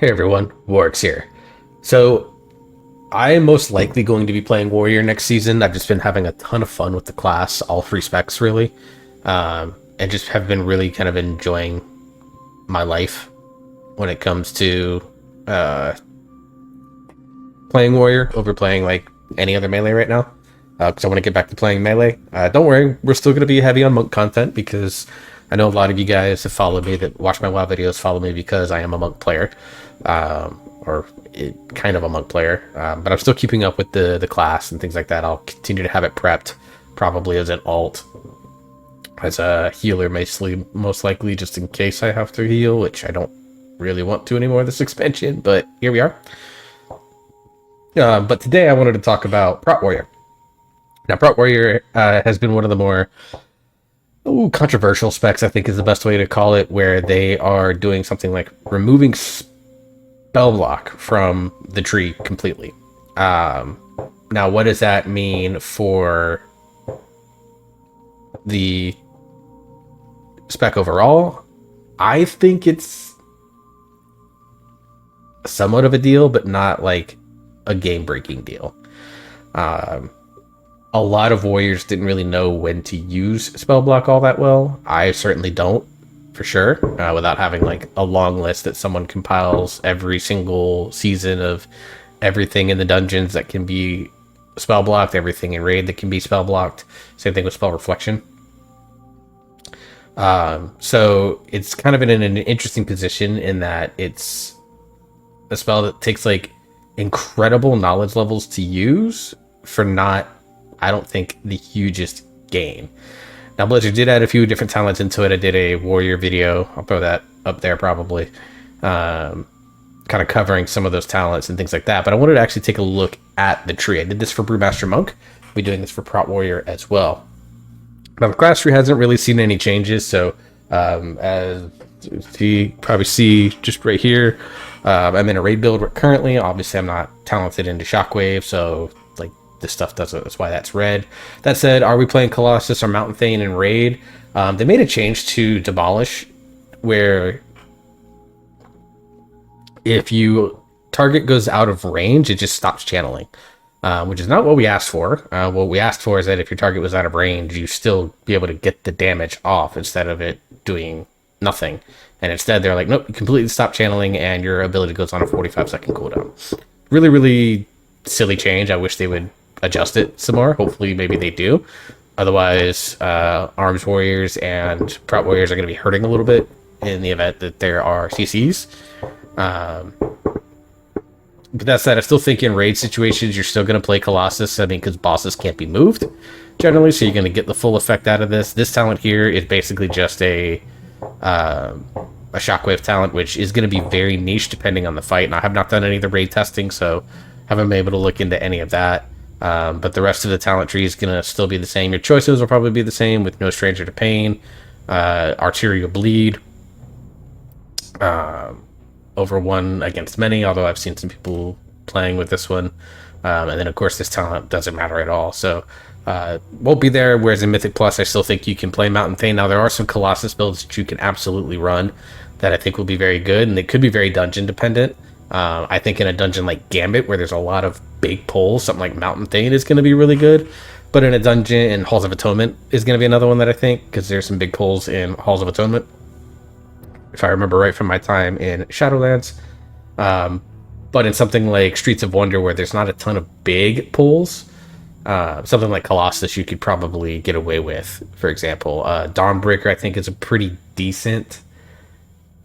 Hey everyone, Warwick's here. So, I am most likely going to be playing Warrior next season. I've just been having a ton of fun with the class, all three specs really, and just have been really kind of enjoying my life when it comes to uh, playing Warrior over playing like any other melee right now. Because I want to get back to playing melee. Don't worry, we're still going to be heavy on monk content because I know a lot of you guys have followed me that watch my WoW videos follow me because I am a monk player, kind of a monk player. But I'm still keeping up with the class and things like that. I'll continue to have it prepped, probably as an alt, as a healer, most likely, just in case I have to heal, which I don't really want to anymore this expansion. But here we are. But today I wanted to talk about Prot Warrior. Now, Prot Warrior has been one of the more controversial specs, I think is the best way to call it, where they are doing something like removing spell block from the tree completely. Now, what does that mean for the spec overall? I think it's somewhat of a deal, but not like a game-breaking deal. A lot of warriors didn't really know when to use spell block all that well. I certainly don't, for sure, without having like a long list that someone compiles every single season of everything in the dungeons that can be spell blocked, everything in raid that can be spell blocked. Same thing with spell reflection. So it's kind of in an interesting position in that it's a spell that takes like incredible knowledge levels to use for not, I don't think, the hugest gain. Now, Blizzard did add a few different talents into it. I did a warrior video. I'll throw that up there probably. Kind of covering some of those talents and things like that. But I wanted to actually take a look at the tree. I did this for Brewmaster Monk. I'll be doing this for Prot Warrior as well. Now, the class tree hasn't really seen any changes. So, as you probably see just right here, I'm in a raid build currently. Obviously, I'm not talented into Shockwave, so this stuff doesn't, that's why that's red. That said, are we playing Colossus or Mountain Thane in raid? They made a change to Demolish where if you target goes out of range, it just stops channeling, which is not what we asked for. What we asked for is that if your target was out of range, you still be able to get the damage off instead of it doing nothing. And instead they're like, nope, you completely stop channeling and your ability goes on a 45-second cooldown. Really, really silly change. I wish they would adjust it some more. Hopefully maybe they do. Otherwise, arms warriors and prot warriors are going to be hurting a little bit in the event that there are CCs. But that said, I still think in raid situations you're still going to play Colossus. I mean, because bosses can't be moved generally, so you're going to get the full effect out of this. This talent here is basically just a shockwave talent, which is going to be very niche depending on the fight. And I have not done any of the raid testing, so haven't been able to look into any of that. But the rest of the talent tree is going to still be the same. Your choices will probably be the same with No Stranger to Pain, Arterial Bleed, over one against many, although I've seen some people playing with this one. And then, of course, this talent doesn't matter at all. So, won't be there, whereas in Mythic Plus, I still think you can play Mountain Thane. Now, there are some Colossus builds that you can absolutely run that I think will be very good, and they could be very dungeon dependent. I think in a dungeon like Gambit, where there's a lot of big pulls, something like Mountain Thane is going to be really good. But in a dungeon, in Halls of Atonement is going to be another one that I think, because there's some big pulls in Halls of Atonement, if I remember right from my time in Shadowlands. But in something like Streets of Wonder, where there's not a ton of big pulls, something like Colossus you could probably get away with. For example, Dawnbreaker, I think, is a pretty decent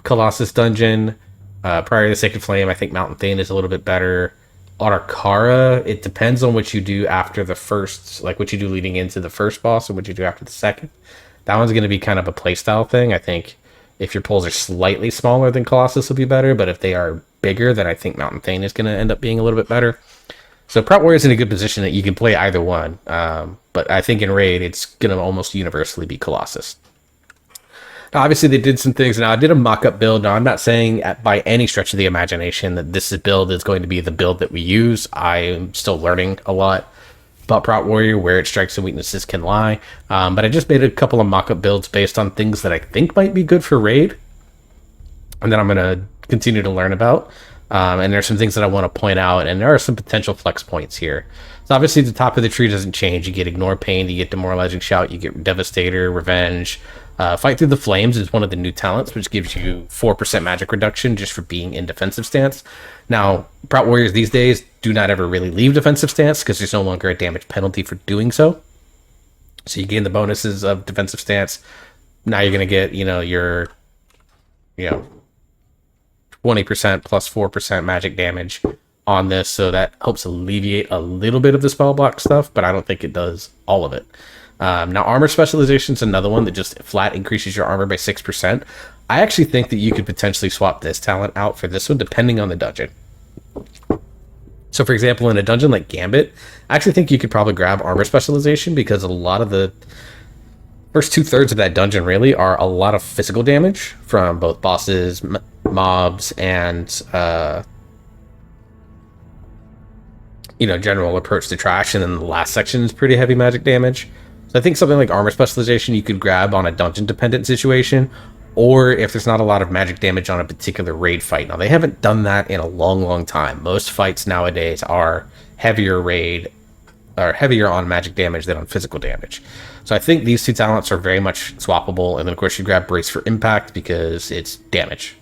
Colossus dungeon. Prior to the Sacred Flame, I think Mountain Thane is a little bit better. Arakara, it depends on what you do after the first, like what you do leading into the first boss and what you do after the second. That one's going to be kind of a playstyle thing. I think if your pulls are slightly smaller, then Colossus will be better, but if they are bigger, then I think Mountain Thane is going to end up being a little bit better. So Prot Warrior is in a good position that you can play either one, but I think in raid, it's going to almost universally be Colossus. Now, obviously, they did some things. Now, I did a mock-up build. Now, I'm not saying by any stretch of the imagination that this build is going to be the build that we use. I am still learning a lot about Prot Warrior, where its strengths and weaknesses can lie. But I just made a couple of mock-up builds based on things that I think might be good for raid. And then I'm going to continue to learn about. And there's some things that I want to point out, and there are some potential flex points here. So obviously the top of the tree doesn't change. You get Ignore Pain, you get Demoralizing Shout, you get Devastator, Revenge. Fight Through the Flames is one of the new talents, which gives you 4% magic reduction just for being in defensive stance. Now, Prot Warriors these days do not ever really leave defensive stance because there's no longer a damage penalty for doing so. So you gain the bonuses of defensive stance. Now you're going to get, your, 20% plus 4% magic damage on this. So that helps alleviate a little bit of the spell block stuff, but I don't think it does all of it. Now, armor specialization is another one that just flat increases your armor by 6%. I actually think that you could potentially swap this talent out for this one, depending on the dungeon. So, for example, in a dungeon like Gambit, I actually think you could probably grab armor specialization because a lot of the first 2/3 of that dungeon really are a lot of physical damage from both bosses, mobs, and general approach to trash. And then the last section is pretty heavy magic damage. So I think something like armor specialization you could grab on a dungeon dependent situation, or if there's not a lot of magic damage on a particular raid fight. Now, they haven't done that in a long time. Most fights nowadays are heavier on magic damage than on physical damage. So I think these two talents are very much swappable. And then of course you grab Brace for Impact because it's damage.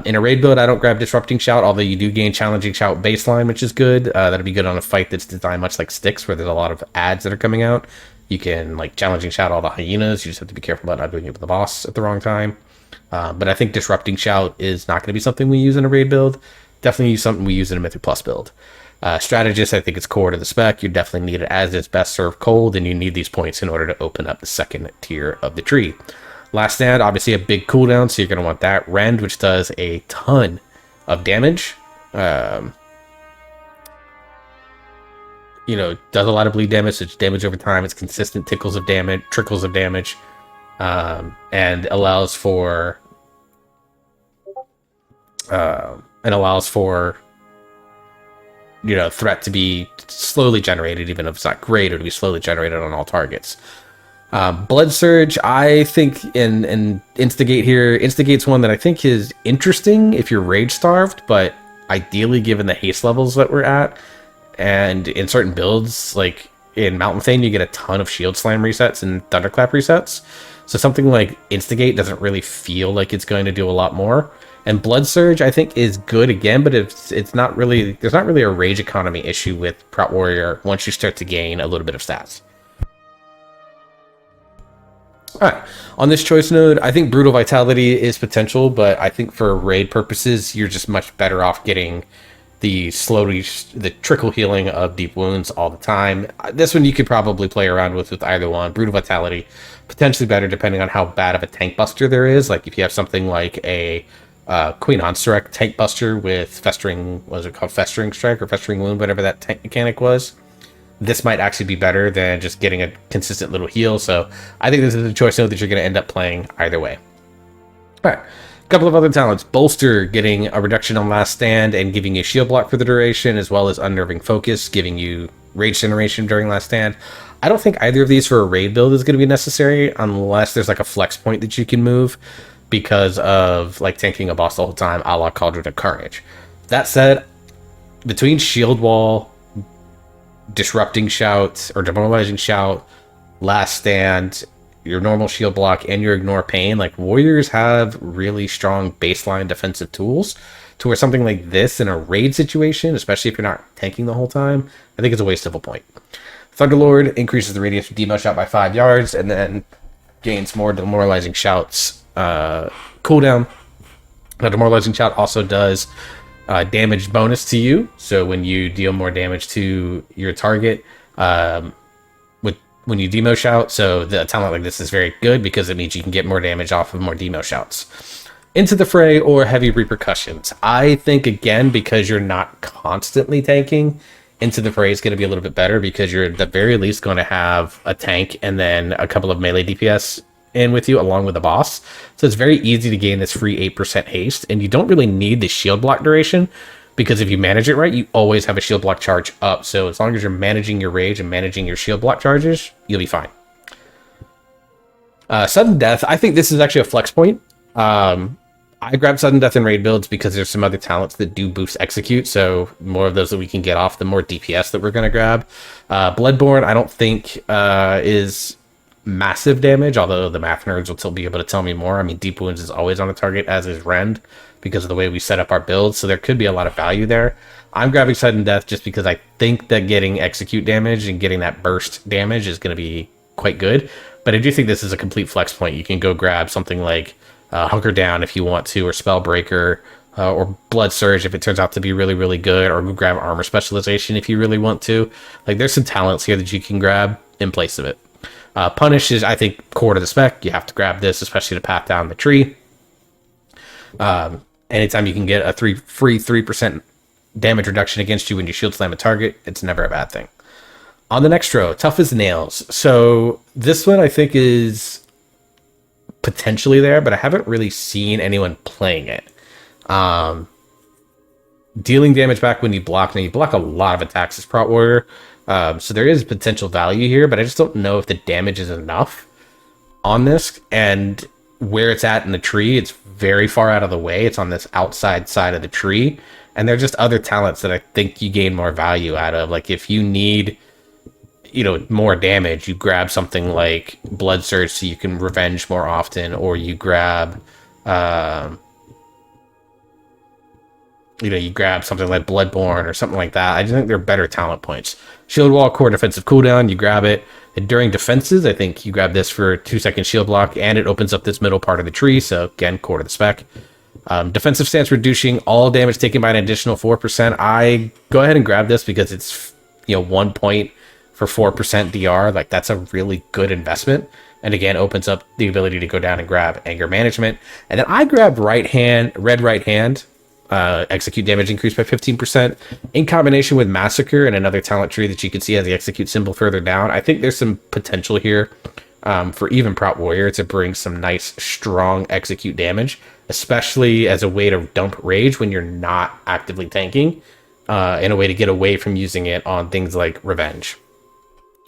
In a raid build, I don't grab Disrupting Shout, although you do gain Challenging Shout baseline, which is good. That'll be good on a fight that's designed much like Styx, where there's a lot of ads that are coming out. You can Challenging Shout all the hyenas. You just have to be careful about not doing it with the boss at the wrong time. But I think Disrupting Shout is not going to be something we use in a raid build. Definitely use something we use in a Mythic Plus build. Strategist, I think it's core to the spec. You definitely need it as it's best served cold, and you need these points in order to open up the second tier of the tree. Last Stand, obviously a big cooldown, so you're going to want that. Rend, which does a ton of damage. Does a lot of bleed damage. It's damage over time. It's consistent trickles of damage, and allows for threat to be slowly generated, even if it's not great, or to be slowly generated on all targets. Blood Surge, I think, in Instigate's one that I think is interesting if you're rage starved, but ideally given the haste levels that we're at, and in certain builds, like in Mountain Thane, you get a ton of Shield Slam resets and Thunderclap resets. So something like Instigate doesn't really feel like it's going to do a lot more. And Blood Surge, I think, is good again, but it's not really, there's not really a rage economy issue with Prot Warrior once you start to gain a little bit of stats. Alright, on this choice node, I think Brutal Vitality is potential, but I think for raid purposes, you're just much better off getting the trickle healing of Deep Wounds all the time. This one you could probably play around with either one. Brutal Vitality, potentially better depending on how bad of a tank buster there is. Like if you have something like a Queen Ansurek tank buster with Festering, what was it called? Festering Strike or Festering Wound, whatever that tank mechanic was. This might actually be better than just getting a consistent little heal. So I think this is a choice node that you're going to end up playing either way. All right. A couple of other talents. Bolster, getting a reduction on Last Stand and giving you shield block for the duration, as well as Unnerving Focus, giving you rage generation during Last Stand. I don't think either of these for a raid build is going to be necessary unless there's like a flex point that you can move because of tanking a boss the whole time, a la Cauldron of Carnage. That said, between Shield Wall, Disrupting Shout or Demoralizing Shout, Last Stand, your normal shield block, and your Ignore Pain, Warriors have really strong baseline defensive tools to where something like this in a raid situation, especially if you're not tanking the whole time, I think it's a waste of a point. Thunderlord increases the radius of Demo Shout by 5 yards and then gains more Demoralizing Shouts cooldown. Now, Demoralizing Shout also does damage bonus to you, so when you deal more damage to your target when you Demo Shout, so the talent like this is very good because it means you can get more damage off of more Demo Shouts. Into the Fray or Heavy Repercussions. I think, again, because you're not constantly tanking, Into the Fray is going to be a little bit better because you're at the very least going to have a tank and then a couple of melee DPS in with you along with the boss. So it's very easy to gain this free 8% haste, and you don't really need the shield block duration because if you manage it right, you always have a shield block charge up. So as long as you're managing your rage and managing your shield block charges, you'll be fine. Sudden Death, I think this is actually a flex point. I grab sudden death and raid builds because there's some other talents that do boost execute, so more of those that we can get off, the more DPS that we're going to grab. Bloodborne, I don't think is massive damage, although the math nerds will still be able to tell me more. I mean, Deep Wounds is always on the target, as is Rend, because of the way we set up our builds, so there could be a lot of value there. I'm grabbing sudden death just because I think that getting execute damage and getting that burst damage is going to be quite good, but I do think this is a complete flex point. You can go grab something like Hunker Down if you want to, or Spellbreaker, or Blood Surge if it turns out to be really, really good, or grab Armor Specialization if you really want to. Like, there's some talents here that you can grab in place of it. Punish is, I think, core to the spec. You have to grab this, especially to path down the tree. Anytime you can get a free 3% damage reduction against you when you shield slam a target, it's never a bad thing. On the next row, Tough as Nails. So this one I think is potentially there, but I haven't really seen anyone playing it. Dealing damage back when you block. Now, you block a lot of attacks as Prot Warrior, so there is potential value here, but I just don't know if the damage is enough on this. And where it's at in the tree, it's very far out of the way. It's on this outside side of the tree, and there are just other talents that I think you gain more value out of. Like, if you need, more damage, you grab something like Blood Surge so you can revenge more often, or you grab you grab something like Bloodborne or something like that. I just think they're better talent points. Shield Wall, core defensive cooldown, you grab it. And during defenses, I think you grab this for 2-second shield block, and it opens up this middle part of the tree, so again, core to the spec. Defensive stance, reducing all damage taken by an additional 4%. I go ahead and grab this because it's 1 point for 4% DR. Like, that's a really good investment, and again, opens up the ability to go down and grab anger management. And then I grabbed red right hand, execute damage increased by 15% in combination with Massacre and another talent tree that you can see has the execute symbol further down. I think there's some potential here for even Prot Warrior to bring some nice strong execute damage, especially as a way to dump rage when you're not actively tanking, in a way to get away from using it on things like revenge,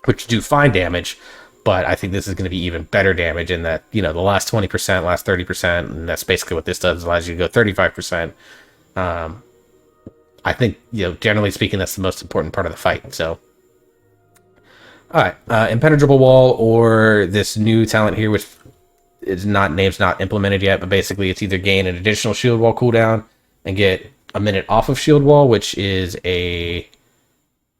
which do fine damage. But I think this is going to be even better damage in that, the last 20%, last 30%, and that's basically what this does, allows you to go 35%. I think, generally speaking, that's the most important part of the fight. So, all right, Impenetrable Wall, or this new talent here, which is name's not implemented yet, but basically it's either gain an additional shield wall cooldown and get a minute off of shield wall, which is a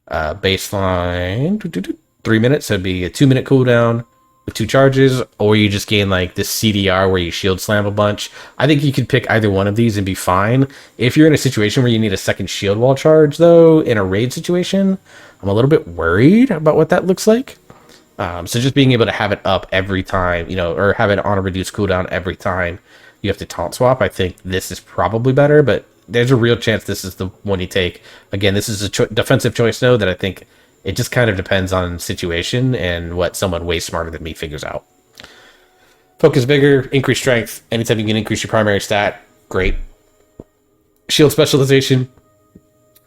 baseline 3 minutes, so it'd be a 2-minute cooldown with 2 charges, or you just gain like this CDR where you shield slam a bunch. I think you could pick either one of these and be fine. If you're in a situation where you need a second shield wall charge, though, in a raid situation, I'm a little bit worried about what that looks like. So just being able to have it up every time, or have it on a reduced cooldown every time you have to taunt swap, I think this is probably better, but there's a real chance this is the one you take. Again, this is a defensive choice, though, that I think it just kind of depends on situation and what someone way smarter than me figures out. Focus Vigor, increase strength. Anytime you can increase your primary stat, great. Shield specialization,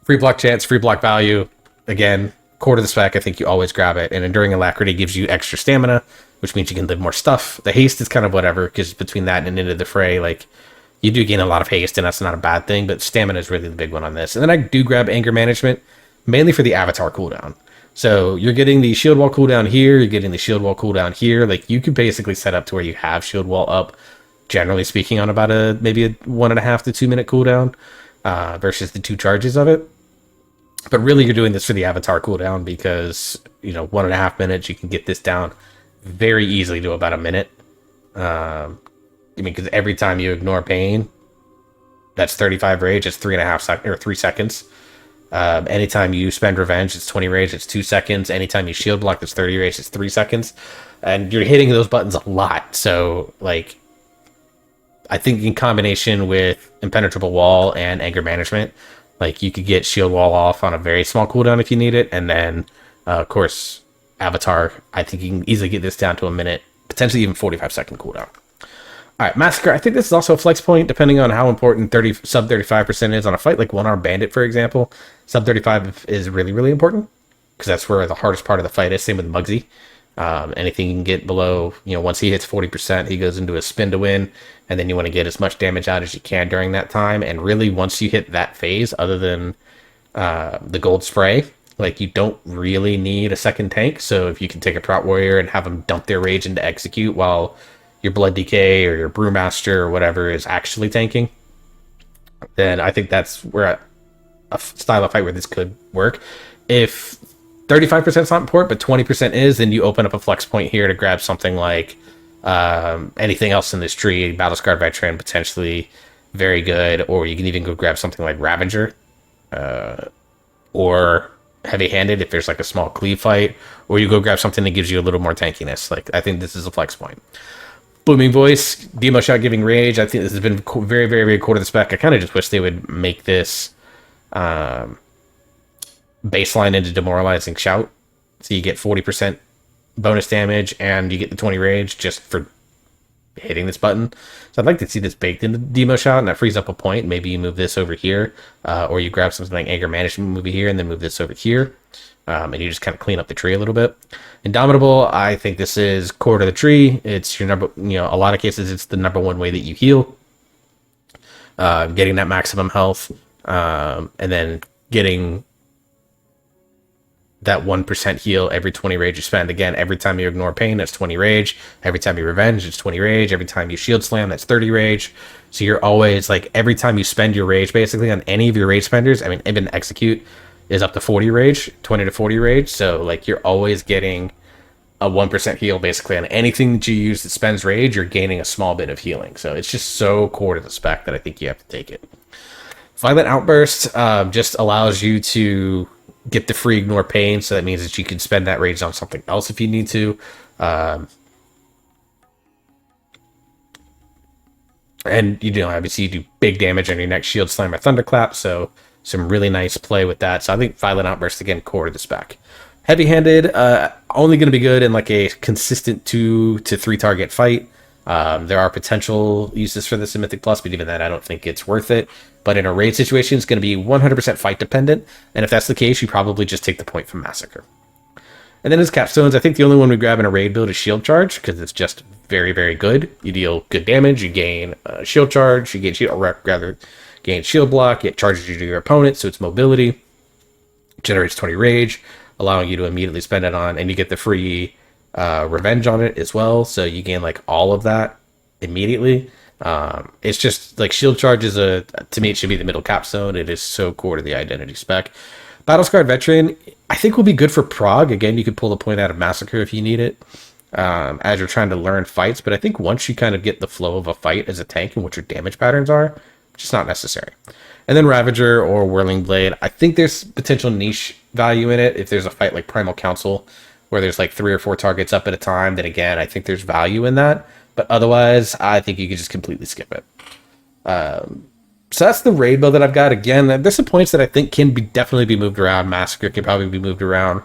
free block chance, free block value. Again, core to the spec, I think you always grab it. And Enduring Alacrity gives you extra stamina, which means you can live more stuff. The haste is kind of whatever, because between that and Into the Fray, like, you do gain a lot of haste, and that's not a bad thing, but stamina is really the big one on this. And then I do grab Anger Management, mainly for the Avatar cooldown. So you're getting the shield wall cooldown here, you're getting the shield wall cooldown here. Like, you could basically set up to where you have shield wall up, generally speaking, on about maybe a 1.5 to 2 minute cooldown, versus the 2 charges of it. But really, you're doing this for the Avatar cooldown because, 1.5 minutes, you can get this down very easily to about a minute. Because every time you ignore pain, that's 35 rage, it's 3 seconds. Anytime you spend revenge, it's 20 rage, it's 2 seconds. Anytime you shield block, that's 30 rage, it's 3 seconds. And you're hitting those buttons a lot. So, like, I think in combination with Impenetrable Wall and Anger Management, like, you could get shield wall off on a very small cooldown if you need it. And then, of course, Avatar, I think you can easily get this down to a minute, potentially even 45-second cooldown. All right, Massacre. I think this is also a flex point, depending on how important sub 35% is on a fight like One Arm Bandit, for example. Sub 35 is really, really important, because that's where the hardest part of the fight is. Same with Muggsy. Anything you can get below, once he hits 40%, he goes into a spin to win, and then you want to get as much damage out as you can during that time. And really, once you hit that phase, other than the gold spray, like, you don't really need a second tank. So if you can take a Prot Warrior and have them dump their rage into execute while your Blood DK or your Brewmaster or whatever is actually tanking, then I think that's where a style of fight where this could work. If 35% is not important, but 20% is, then you open up a flex point here to grab something like anything else in this tree. Battle-Scarred Veteran, potentially very good, or you can even go grab something like Ravager, or Heavy-Handed if there's like a small cleave fight, or you go grab something that gives you a little more tankiness. Like, I think this is a flex point. Booming Voice, Demo Shot giving rage. I think this has been very, very, very core to the spec. I kind of just wish they would make this baseline into Demoralizing Shout, so you get 40% bonus damage and you get the 20 rage just for hitting this button. So I'd like to see this baked into Demo Shot, and that frees up a point. Maybe you move this over here, or you grab something like Anger Management over here and then move this over here, and you just kind of clean up the tree a little bit. Indomitable, I think this is core to the tree. It's your number, a lot of cases it's the number one way that you heal, getting that maximum health, and then getting that 1% heal every 20 rage you spend. Again, every time you ignore pain, that's 20 rage. Every time you revenge, it's 20 rage. Every time you shield slam, that's 30 rage. So you're always, like, every time you spend your rage, basically, on any of your rage spenders, I mean, even execute is up to 40 rage, 20 to 40 rage. So, like, you're always getting a 1% heal, basically, on anything that you use that spends rage. You're gaining a small bit of healing. So it's just so core to the spec that I think you have to take it. Violent Outburst just allows you to get the free ignore pain, so that means that you can spend that rage on something else if you need to. And obviously you do big damage on your next shield slam or thunderclap, so some really nice play with that. So I think Violent Outburst, again, core to the spec. Heavy-Handed, only going to be good in like a consistent 2 to 3 target fight. There are potential uses for this in Mythic Plus, but even that, I don't think it's worth it. But in a raid situation, it's going to be 100% fight dependent, and if that's the case, you probably just take the point from Massacre. And then as capstones, I think the only one we grab in a raid build is Shield Charge, because it's just very, very good. You deal good damage, you gain Shield Charge, you gain shield, or rather, gain Shield Block, it charges you to your opponent, so it's mobility, generates 20 rage, allowing you to immediately spend it on, and you get the free revenge on it as well, so you gain like all of that immediately. It's just like Shield Charge is to me, it should be the middle capstone. It is so core to the identity spec. Battle-Scarred Veteran, I think, will be good for prog. Again, you could pull the point out of Massacre if you need it, as you're trying to learn fights, but I think once you kind of get the flow of a fight as a tank and what your damage patterns are, it's just not necessary. And then Ravager or Whirling Blade, I think there's potential niche value in it. If there's a fight like Primal Council where there's like 3 or 4 targets up at a time, then again, I think there's value in that. But otherwise, I think you could just completely skip it. So that's the raid build that I've got. Again, there's some points that I think can definitely be moved around. Massacre can probably be moved around.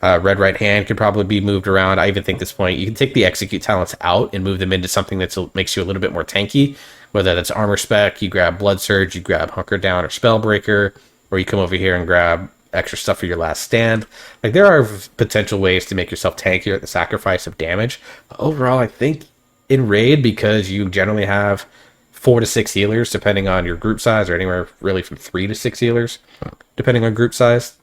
Red Right Hand could probably be moved around. I even think at this point, you can take the execute talents out and move them into something that makes you a little bit more tanky. Whether that's armor spec, you grab Blood Surge, you grab Hunker Down or Spellbreaker, or you come over here and grab extra stuff for your last stand. Like, there are potential ways to make yourself tankier at the sacrifice of damage. But overall, I think in raid, because you generally have 4 to 6 healers, depending on your group size, or anywhere really from 3 to 6 healers, depending on group size,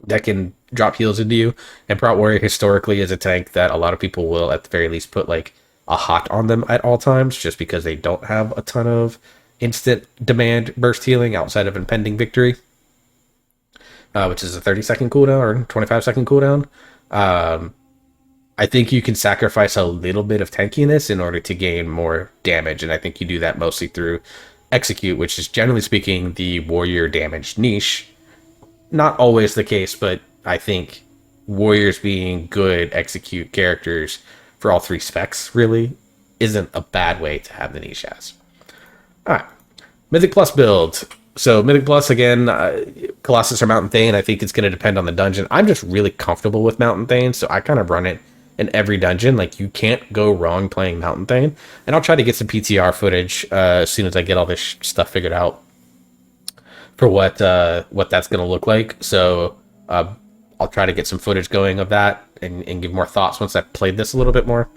that can drop heals into you. And Prot Warrior historically is a tank that a lot of people will, at the very least, put like a hot on them at all times, just because they don't have a ton of instant demand burst healing outside of Impending Victory, which is a 30-second cooldown or 25-second cooldown. I think you can sacrifice a little bit of tankiness in order to gain more damage, and I think you do that mostly through Execute, which is, generally speaking, the warrior damage niche. Not always the case, but I think warriors being good Execute characters for all 3 specs really isn't a bad way to have the niche as. Alright, Mythic Plus build. So Mythic Plus, again, Colossus or Mountain Thane, I think it's going to depend on the dungeon. I'm just really comfortable with Mountain Thane, so I kind of run it in every dungeon. Like, you can't go wrong playing Mountain Thane. And I'll try to get some PTR footage as soon as I get all this stuff figured out for what that's going to look like. So I'll try to get some footage going of that and give more thoughts once I've played this a little bit more.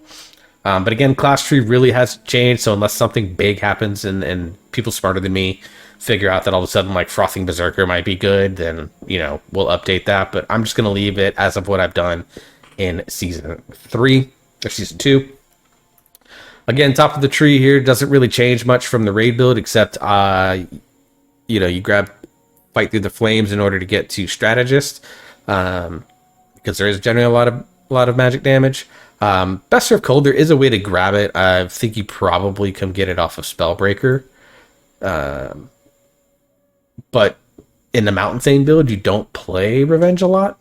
But again, class tree really hasn't changed, so unless something big happens and people smarter than me figure out that all of a sudden like Frothing Berserker might be good, then, you know, we'll update that. But I'm just going to leave it as of what I've done in Season 3, or Season 2. Again, top of the tree here doesn't really change much from the raid build, except, you know, you grab Fight Through the Flames in order to get to Strategist, because there is generally a lot of magic damage. Best Serve Cold, there is a way to grab it. I think you probably can get it off of Spellbreaker. But in the Mountain Thane build, you don't play Revenge a lot.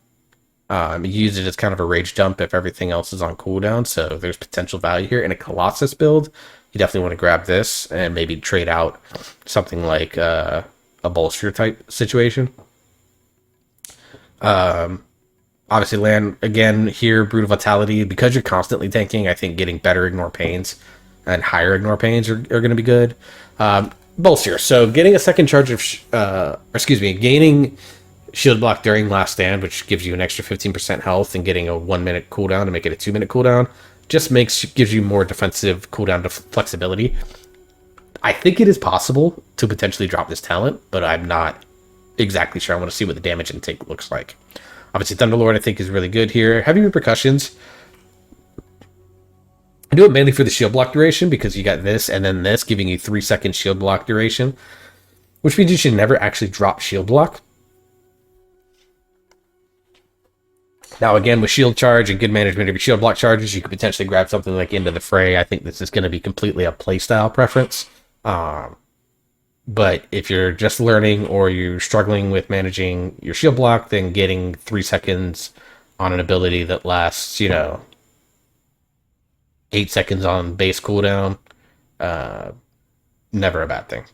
You use it as kind of a rage dump if everything else is on cooldown, so there's potential value here. In a Colossus build, you definitely want to grab this and maybe trade out something like a bolster type situation. Obviously, land again here, Brutal Vitality, because you're constantly tanking. I think getting better Ignore Pains and higher Ignore Pains are going to be good. Bolster. So getting a second charge of, gaining Shield Block during Last Stand, which gives you an extra 15% health, and getting a 1 minute cooldown to make it a 2 minute cooldown, just gives you more defensive cooldown to flexibility. I think it is possible to potentially drop this talent, but I'm not exactly sure. I want to see what the damage intake looks like. Obviously, Thunderlord I think is really good here. Heavy Repercussions, I do it mainly for the shield block duration, because you got this and then this giving you 3 second shield block duration, which means you should never actually drop shield block. Now again, with shield charge and good management of your shield block charges, you could potentially grab something like Into the Fray. I think this is going to be completely a playstyle preference. But if you're just learning or you're struggling with managing your shield block, then getting 3 seconds on an ability that lasts, 8 seconds on base cooldown, never a bad thing.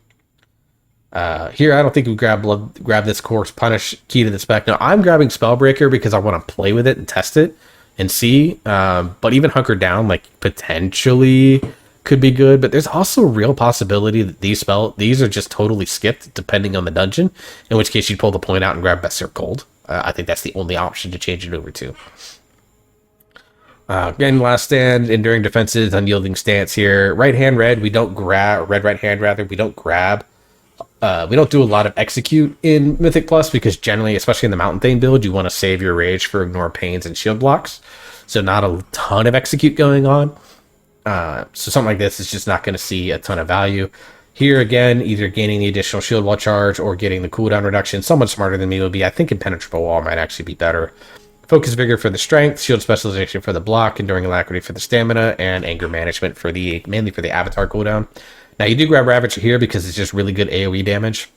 Here, I don't think we grab this Course Punish key to the spec. Now, I'm grabbing Spellbreaker because I want to play with it and test it and see. But even Hunker Down, like, potentially could be good. But there's also a real possibility that these are just totally skipped depending on the dungeon, in which case you'd pull the point out and grab Best Serve Cold. I think that's the only option to change it over to. Again, Last Stand, Enduring Defenses, Unyielding Stance here. Right hand red, we don't grab, right hand rather, we don't grab. We don't do a lot of Execute in Mythic Plus, because generally, especially in the Mountain Thane build, you want to save your rage for Ignore Pains and Shield Blocks. So not a ton of Execute going on. So something like this is just not going to see a ton of value. Here again, either gaining the additional shield wall charge or getting the cooldown reduction. Someone smarter than me would be, I think Impenetrable Wall might actually be better. Focus Vigor for the strength, Shield Specialization for the block, Enduring Alacrity for the stamina, and Anger Management for mainly for the Avatar cooldown. Now you do grab Ravager here because it's just really good AoE damage.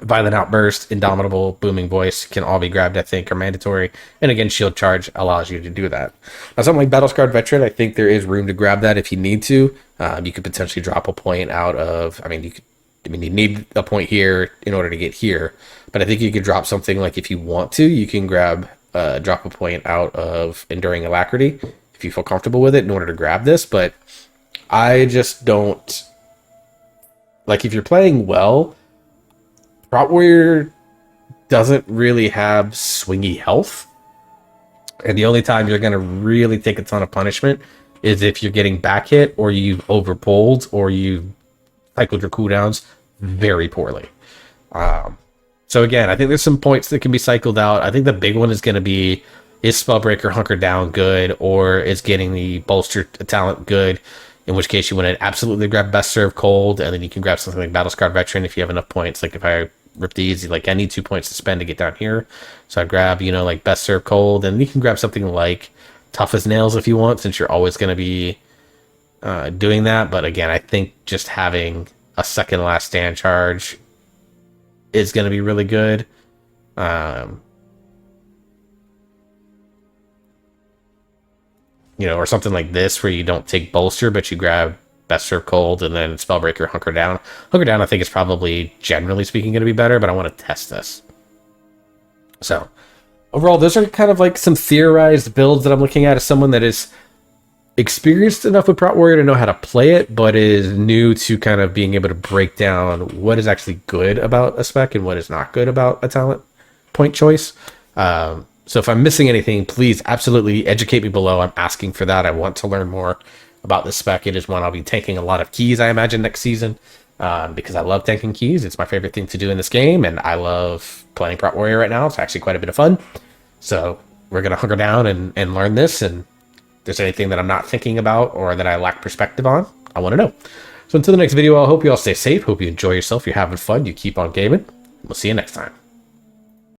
Violent Outburst, Indomitable, Booming Voice can all be grabbed, I think, are mandatory. And again, Shield Charge allows you to do that. Now, something like Battle-Scarred Veteran, I think there is room to grab that if you need to. You could potentially drop a point out of... you need a point here in order to get here. But I think you could drop something like, if you want to, you can drop a point out of Enduring Alacrity if you feel comfortable with it in order to grab this. But I just don't... Like, if you're playing well... Prot Warrior doesn't really have swingy health. And the only time you're going to really take a ton of punishment is if you're getting back hit, or you've overpulled, or you've cycled your cooldowns very poorly. So again, I think there's some points that can be cycled out. I think the big one is going to be, is Spellbreaker Hunker Down good, or is getting the Bolster talent good? In which case you want to absolutely grab Best Serve Cold, and then you can grab something like Battle-Scarred Veteran if you have enough points. Like if I rip these, like I need 2 points to spend to get down here. So I grab, like Best Serve Cold, and you can grab something like Tough as Nails if you want, since you're always going to be doing that. But again, I think just having a second Last Stand charge is going to be really good. Or something like this where you don't take Bolster, but you grab Best Serve Cold and then Spellbreaker Hunker Down. Hunker Down, I think, is probably, generally speaking, going to be better, but I want to test this. So, overall, those are kind of like some theorized builds that I'm looking at as someone that is experienced enough with Prot Warrior to know how to play it, but is new to kind of being able to break down what is actually good about a spec and what is not good about a talent point choice. So if I'm missing anything, please absolutely educate me below. I'm asking for that. I want to learn more about this spec. It is one I'll be tanking a lot of keys, I imagine, next season, because I love tanking keys. It's my favorite thing to do in this game, and I love playing Prot Warrior right now. It's actually quite a bit of fun. So we're going to hunker down and learn this, and if there's anything that I'm not thinking about or that I lack perspective on, I want to know. So until the next video, I hope you all stay safe. Hope you enjoy yourself. You're having fun. You keep on gaming. We'll see you next time.